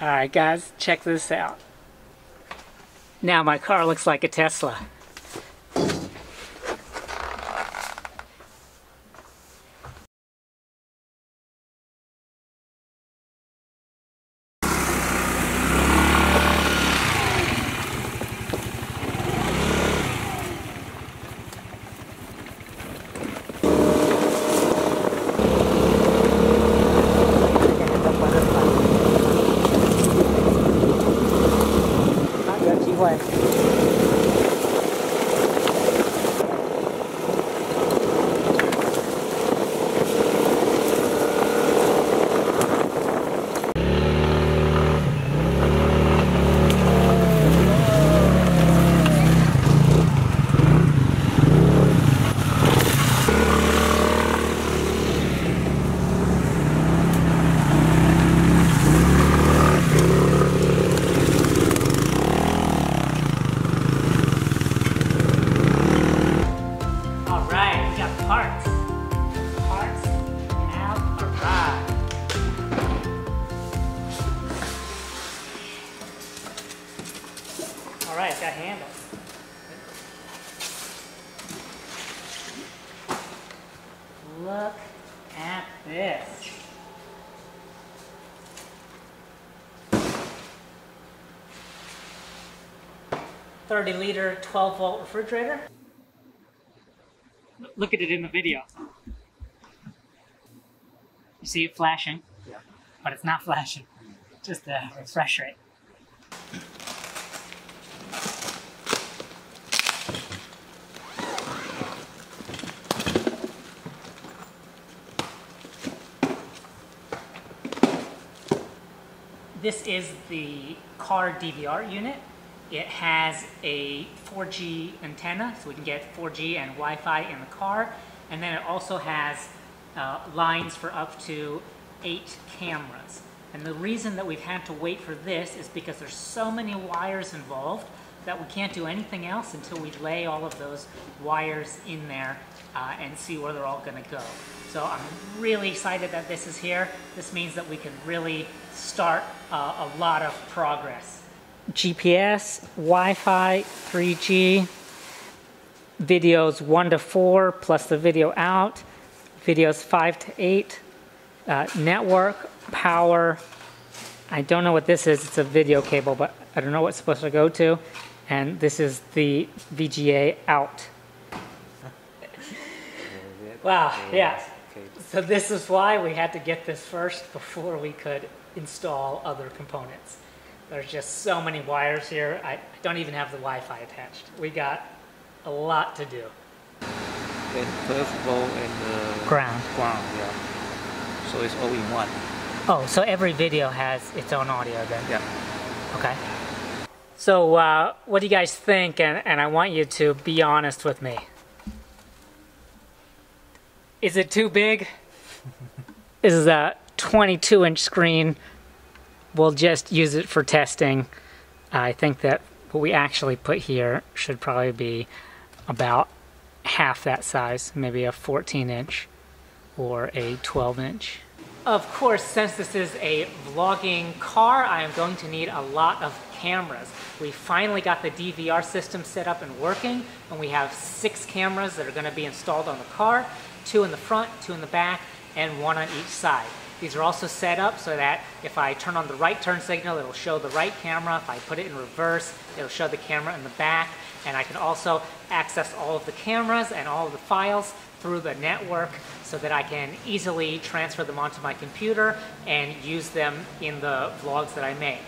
Alright guys, check this out. Now my car looks like a Tesla. Alright, it's got handles. Look at this. $30-liter 12-volt refrigerator. Look at it in the video. You see it flashing? Yeah. But it's not flashing. Just the refresh rate. This is the car DVR unit. It has a 4G antenna, so we can get 4G and Wi-Fi in the car. And then it also has lines for up to 8 cameras. And the reason that we've had to wait for this is because there's so many wires involved that we can't do anything else until we lay all of those wires in there and see where they're all going to go. So I'm really excited that this is here. This means that we can really start a lot of progress. GPS, Wi-Fi, 3G, videos 1 to 4 plus the video out, videos 5 to 8, network, power. I don't know what this is. It's a video cable, but I don't know what it's supposed to go to. And this is the VGA out. Wow, yeah. So this is why we had to get this first before we could install other components. There's just so many wires here. I don't even have the Wi-Fi attached. We got a lot to do. And first of all, and ground, yeah. So it's all in one. Oh, so every video has its own audio then? Yeah. Okay. So what do you guys think? And I want you to be honest with me. Is it too big? This is a 22-inch screen. We'll just use it for testing. I think that what we actually put here should probably be about half that size, maybe a 14-inch or a 12-inch. Of course, since this is a vlogging car, I am going to need a lot of cameras. We finally got the DVR system set up and working, and we have 6 cameras that are going to be installed on the car, 2 in the front, 2 in the back, and 1 on each side. These are also set up so that if I turn on the right turn signal, it'll show the right camera. If I put it in reverse, it'll show the camera in the back. And I can also access all of the cameras and all of the files through the network so that I can easily transfer them onto my computer and use them in the vlogs that I make.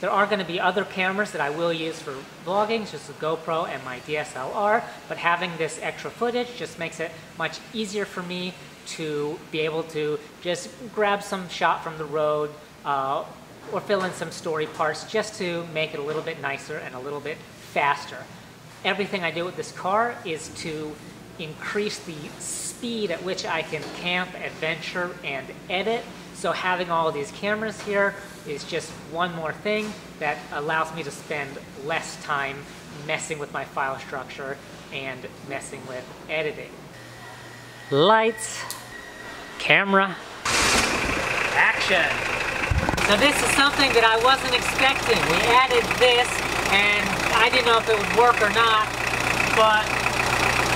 There are going to be other cameras that I will use for vlogging, just a GoPro and my DSLR, but having this extra footage just makes it much easier for me to be able to just grab some shot from the road or fill in some story parts just to make it a little bit nicer and a little bit faster. Everything I do with this car is to increase the speed at which I can camp, adventure, and edit. So having all of these cameras here is just one more thing that allows me to spend less time messing with my file structure and messing with editing. Lights, camera, action! So this is something that I wasn't expecting. We added this, and I didn't know if it would work or not, but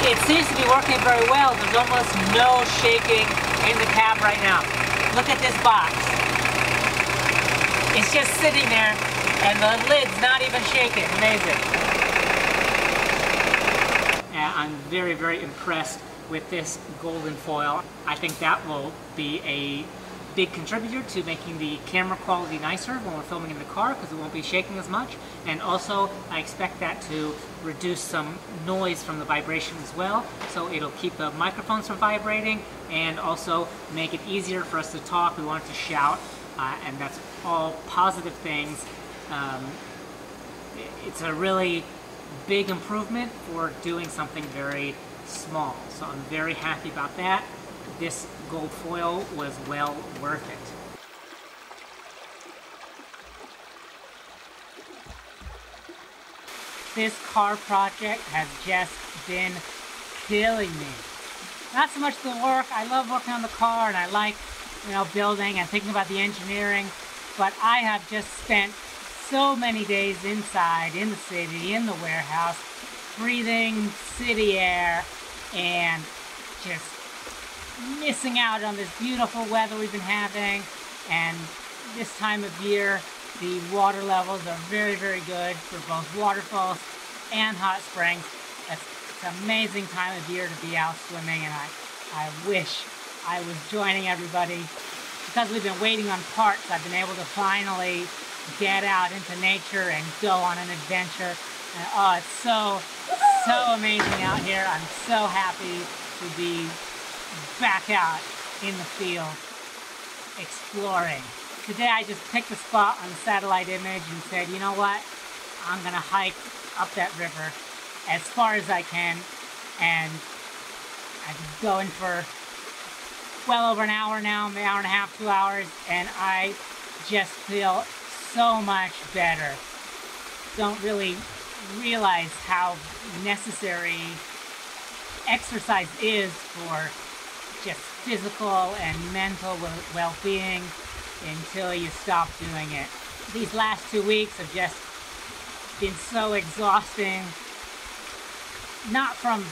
it seems to be working very well. There's almost no shaking in the cab right now. Look at this box. It's just sitting there, and the lid's not even shaking. Amazing. Yeah, I'm very, very impressed with this golden foil. I think that will be a big contributor to making the camera quality nicer when we're filming in the car, because it won't be shaking as much. And also, I expect that to reduce some noise from the vibration as well. So it'll keep the microphones from vibrating and also make it easier for us to talk. We want it to shout, and that's all positive things. It's a really big improvement for doing something very small. So I'm very happy about that. This gold foil was well worth it. This car project has just been killing me. Not so much the work. I love working on the car, and I like, building and thinking about the engineering, but I have just spent so many days inside, in the city, in the warehouse, breathing city air, and just missing out on this beautiful weather we've been having. And this time of year, the water levels are very, very good for both waterfalls and hot springs. It's an amazing time of year to be out swimming, and I wish I was joining everybody. Because we've been waiting on parts, I've been able to finally get out into nature and go on an adventure. And oh, it's so amazing out here. I'm so happy to be back out in the field exploring. Today I just picked a spot on the satellite image and said, you know what, I'm gonna hike up that river as far as I can, and I've been going for well over an hour now, an hour and a half, 2 hours, and I just feel so much better. Don't really realize how necessary exercise is for just physical and mental well-being until you stop doing it. These last 2 weeks have just been so exhausting, not from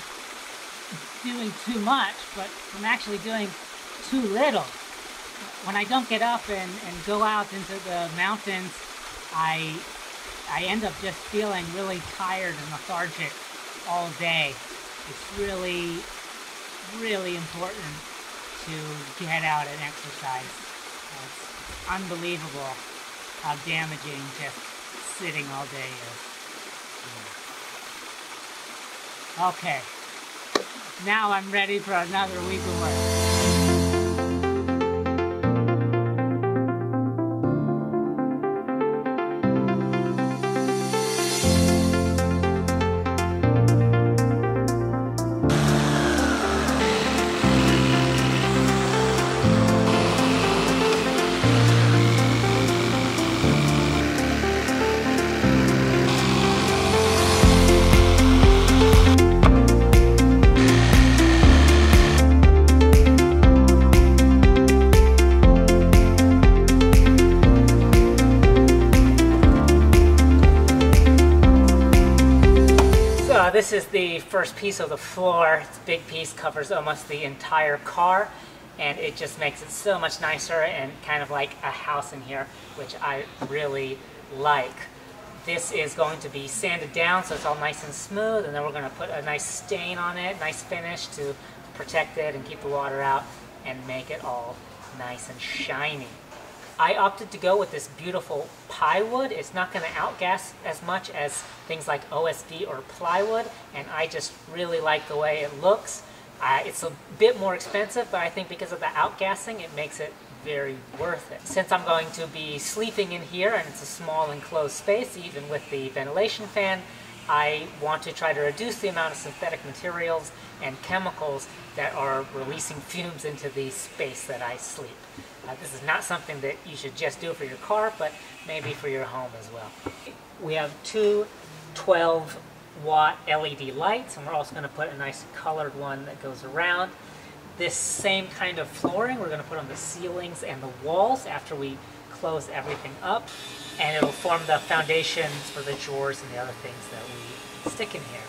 doing too much, but from actually doing too little. When I don't get up and go out into the mountains, I end up just feeling really tired and lethargic all day. It's really, really important to get out and exercise. It's unbelievable how damaging just sitting all day is. Okay, now I'm ready for another week of work. This is the first piece of the floor. It's a big piece, covers almost the entire car, and it just makes it so much nicer and kind of like a house in here, which I really like. This is going to be sanded down so it's all nice and smooth, and then we're going to put a nice stain on it, nice finish to protect it and keep the water out and make it all nice and shiny. I opted to go with this beautiful pie wood. It's not going to outgas as much as things like OSB or plywood, and I just really like the way it looks. It's a bit more expensive, but I think because of the outgassing, it makes it very worth it. Since I'm going to be sleeping in here, and it's a small enclosed space, even with the ventilation fan, I want to try to reduce the amount of synthetic materials and chemicals that are releasing fumes into the space that I sleep. This is not something that you should just do for your car, but maybe for your home as well. We have two 12-watt LED lights, and we're also going to put a nice colored one that goes around. This same kind of flooring we're going to put on the ceilings and the walls after we close everything up, and it'll form the foundations for the drawers and the other things that we stick in here.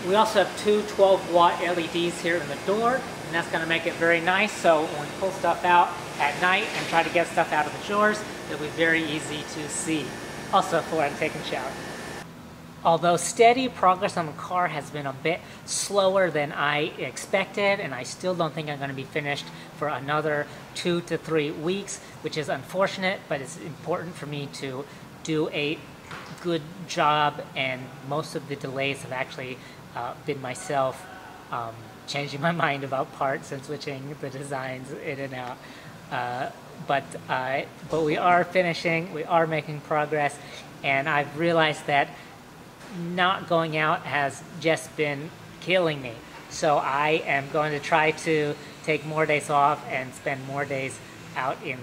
We also have two 12-watt LEDs here in the door, and that's going to make it very nice, so when we pull stuff out at night and try to get stuff out of the drawers, it'll be very easy to see. Also, for when I'm taking a shower. Although steady progress on the car has been a bit slower than I expected, and I still don't think I'm going to be finished for another 2 to 3 weeks, which is unfortunate, but it's important for me to do a good job, and most of the delays have actually been myself changing my mind about parts and switching the designs in and out. But we are finishing, we are making progress, and I've realized that not going out has just been killing me. So I am going to try to take more days off and spend more days out in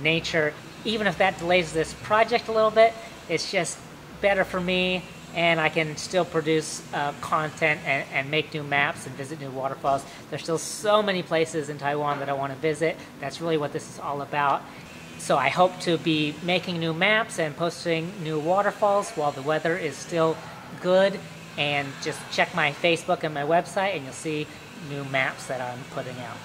nature. Even if that delays this project a little bit, it's just better for me, and I can still produce content and make new maps and visit new waterfalls. There's still so many places in Taiwan that I want to visit. That's really what this is all about. So I hope to be making new maps and posting new waterfalls while the weather is still good. And just check my Facebook and my website, and you'll see new maps that I'm putting out.